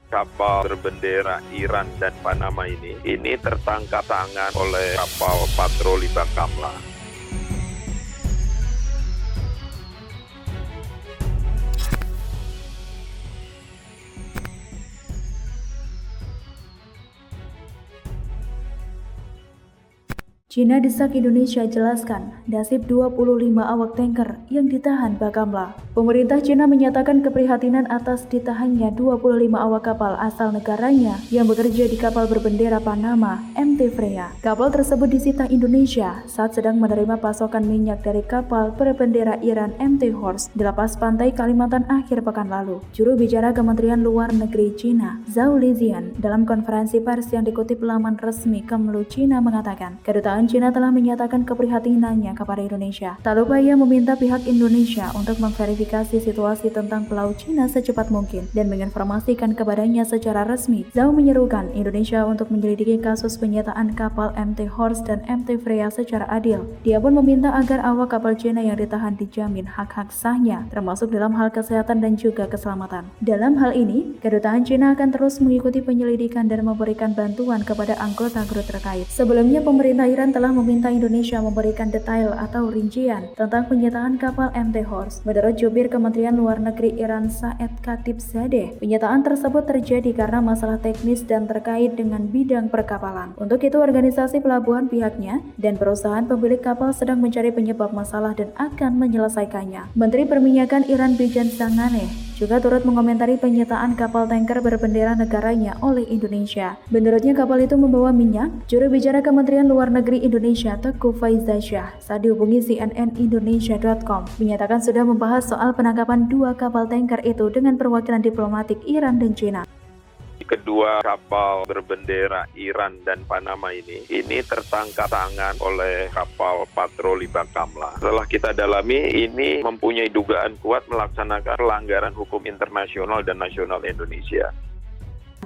Kapal berbendera Iran dan Panama ini tertangkap tangan oleh kapal patroli Bakamla. Cina desak Indonesia jelaskan nasib 25 awak tanker yang ditahan Bakamla. Pemerintah Cina menyatakan keprihatinan atas ditahannya 25 awak kapal asal negaranya yang bekerja di kapal berbendera Panama, MT Freya. Kapal tersebut disita Indonesia saat sedang menerima pasokan minyak dari kapal berbendera Iran MT Horse di lapas pantai Kalimantan akhir pekan lalu. Juru bicara Kementerian Luar Negeri Cina, Zhao Lijian, dalam konferensi pers yang dikutip laman resmi Kemlu Cina mengatakan, kedutaan Cina telah menyatakan keprihatinannya kepada Indonesia. Tak lupa ia meminta pihak Indonesia untuk memverifikasi situasi tentang pelaut Cina secepat mungkin dan menginformasikan kepadanya secara resmi. Zhao menyerukan Indonesia untuk menyelidiki kasus penyitaan kapal MT Horse dan MT Freya secara adil. Dia pun meminta agar awak kapal Cina yang ditahan dijamin hak-hak sahnya, termasuk dalam hal kesehatan dan juga keselamatan. Dalam hal ini, kedutaan Cina akan terus mengikuti penyelidikan dan memberikan bantuan kepada anggota grup terkait. Sebelumnya, pemerintah Iran telah meminta Indonesia memberikan detail atau rincian tentang penyitaan kapal MT Horse. Menurut jubir Kementerian Luar Negeri Iran Saeed Khatibzadeh, penyitaan tersebut terjadi karena masalah teknis dan terkait dengan bidang perkapalan. Untuk itu, organisasi pelabuhan pihaknya dan perusahaan pemilik kapal sedang mencari penyebab masalah dan akan menyelesaikannya. Menteri Perminyakan Iran Bijan Zanganeh juga turut mengomentari penyitaan kapal tanker berbendera negaranya oleh Indonesia. Menurutnya kapal itu membawa minyak. Juru bicara Kementerian Luar Negeri Indonesia Teguh Faizasyah saat dihubungi cnnindonesia.com menyatakan sudah membahas soal penangkapan dua kapal tanker itu dengan perwakilan diplomatik Iran dan Cina. Kedua kapal berbendera Iran dan Panama ini tertangkap tangan oleh kapal patroli Bakamla. Setelah kita dalami, ini mempunyai dugaan kuat melaksanakan pelanggaran hukum internasional dan nasional Indonesia.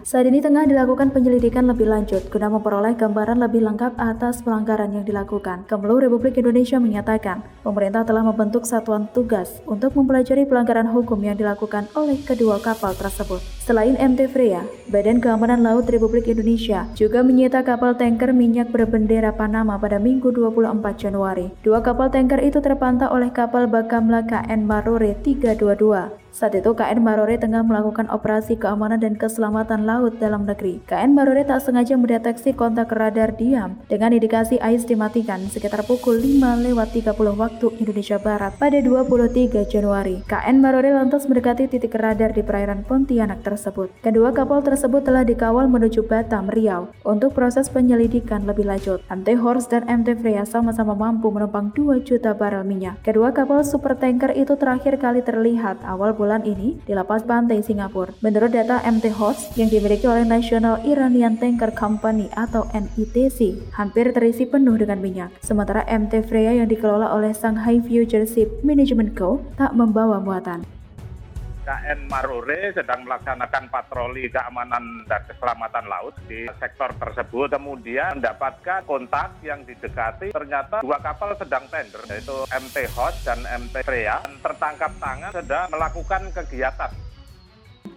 Saat ini tengah dilakukan penyelidikan lebih lanjut guna memperoleh gambaran lebih lengkap atas pelanggaran yang dilakukan. Kemlu Republik Indonesia menyatakan, pemerintah telah membentuk satuan tugas untuk mempelajari pelanggaran hukum yang dilakukan oleh kedua kapal tersebut. Selain MT Freya, Badan Keamanan Laut Republik Indonesia juga menyita kapal tanker minyak berbendera Panama pada Minggu 24 Januari. Dua kapal tanker itu terpantau oleh kapal Bakamla KN Marore 322. Saat itu KN Marore tengah melakukan operasi keamanan dan keselamatan laut dalam negeri. KN Marore tak sengaja mendeteksi kontak radar diam dengan indikasi AIS dimatikan sekitar pukul 5:30 waktu Indonesia Barat pada 23 Januari. KN Marore lantas mendekati titik radar di perairan Pontianak tersebut. Kedua kapal tersebut telah dikawal menuju Batam, Riau untuk proses penyelidikan lebih lanjut. MT Horse dan MT Freya sama-sama mampu menumpang 2 juta barel minyak. Kedua kapal super tanker itu terakhir kali terlihat awal bulan ini di lapas pantai Singapura. Menurut data MT Horse yang dimiliki oleh National Iranian Tanker Company atau NITC, hampir terisi penuh dengan minyak. Sementara MT Freya yang dikelola oleh Shanghai Future Ship Management Co. tak membawa muatan. KN Marore sedang melaksanakan patroli keamanan dan keselamatan laut di sektor tersebut. Kemudian mendapatkan kontak yang didekati, ternyata dua kapal sedang tender, yaitu MT Horse dan MT Freya, dan tertangkap tangan sedang melakukan kegiatan.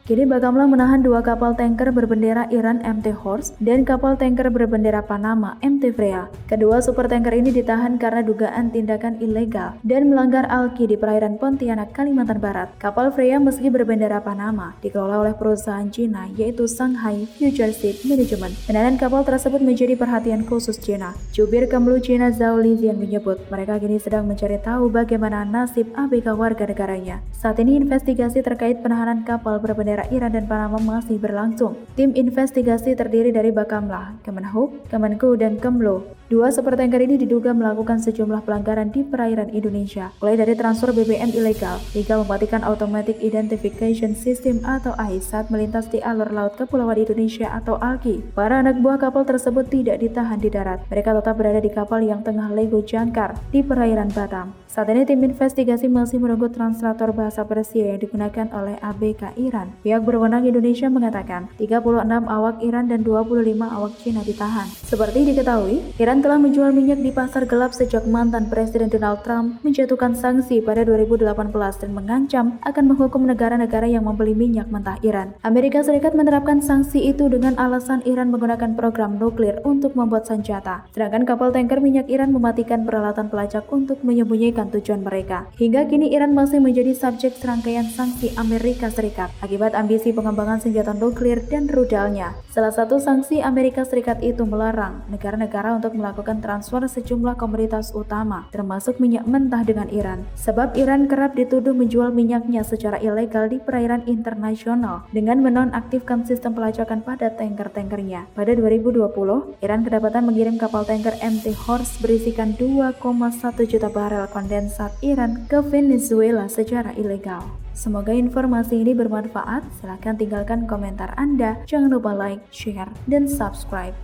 Kini Bakamla menahan dua kapal tanker berbendera Iran MT Horse dan kapal tanker berbendera Panama MT Freya. Kedua super tanker ini ditahan karena dugaan tindakan ilegal dan melanggar ALKI di perairan Pontianak, Kalimantan Barat. Kapal Freya meski berbendera Panama dikelola oleh perusahaan Cina yaitu Shanghai Future Ship Management. Penahanan kapal tersebut menjadi perhatian khusus Cina. Jubir Kemlu Cina Zhao Lijian menyebut mereka kini sedang mencari tahu bagaimana nasib ABK warga negaranya. Saat ini investigasi terkait penahanan kapal berbendera Iran dan Panama masih berlangsung. Tim investigasi terdiri dari Bakamla, Kemenhub, Kemenku, dan Kemlu. Dua super tanker ini diduga melakukan sejumlah pelanggaran di perairan Indonesia, mulai dari transfer BBM ilegal hingga mematikan Automatic Identification System atau AIS saat melintas di alur laut Kepulauan Indonesia atau ALKI. Para anak buah kapal tersebut tidak ditahan di darat. Mereka tetap berada di kapal yang tengah lego jangkar di perairan Batam. Saat ini tim investigasi masih menunggu translator bahasa Persia yang digunakan oleh ABK Iran. Pihak berwenang Indonesia mengatakan 36 awak Iran dan 25 awak Cina ditahan. Seperti diketahui, Iran Iran telah menjual minyak di pasar gelap sejak mantan Presiden Donald Trump menjatuhkan sanksi pada 2018 dan mengancam akan menghukum negara-negara yang membeli minyak mentah Iran. Amerika Serikat menerapkan sanksi itu dengan alasan Iran menggunakan program nuklir untuk membuat senjata, sedangkan kapal tanker minyak Iran mematikan peralatan pelacak untuk menyembunyikan tujuan mereka. Hingga kini Iran masih menjadi subjek serangkaian sanksi Amerika Serikat akibat ambisi pengembangan senjata nuklir dan rudalnya. Salah satu sanksi Amerika Serikat itu melarang negara-negara untuk melakukan transfer sejumlah komoditas utama, termasuk minyak mentah dengan Iran. Sebab Iran kerap dituduh menjual minyaknya secara ilegal di perairan internasional dengan menonaktifkan sistem pelacakan pada tanker-tankernya. Pada 2020, Iran kedapatan mengirim kapal tanker MT Horse berisikan 2,1 juta barel kondensat Iran ke Venezuela secara ilegal. Semoga informasi ini bermanfaat. Silahkan tinggalkan komentar Anda. Jangan lupa like, share, dan subscribe.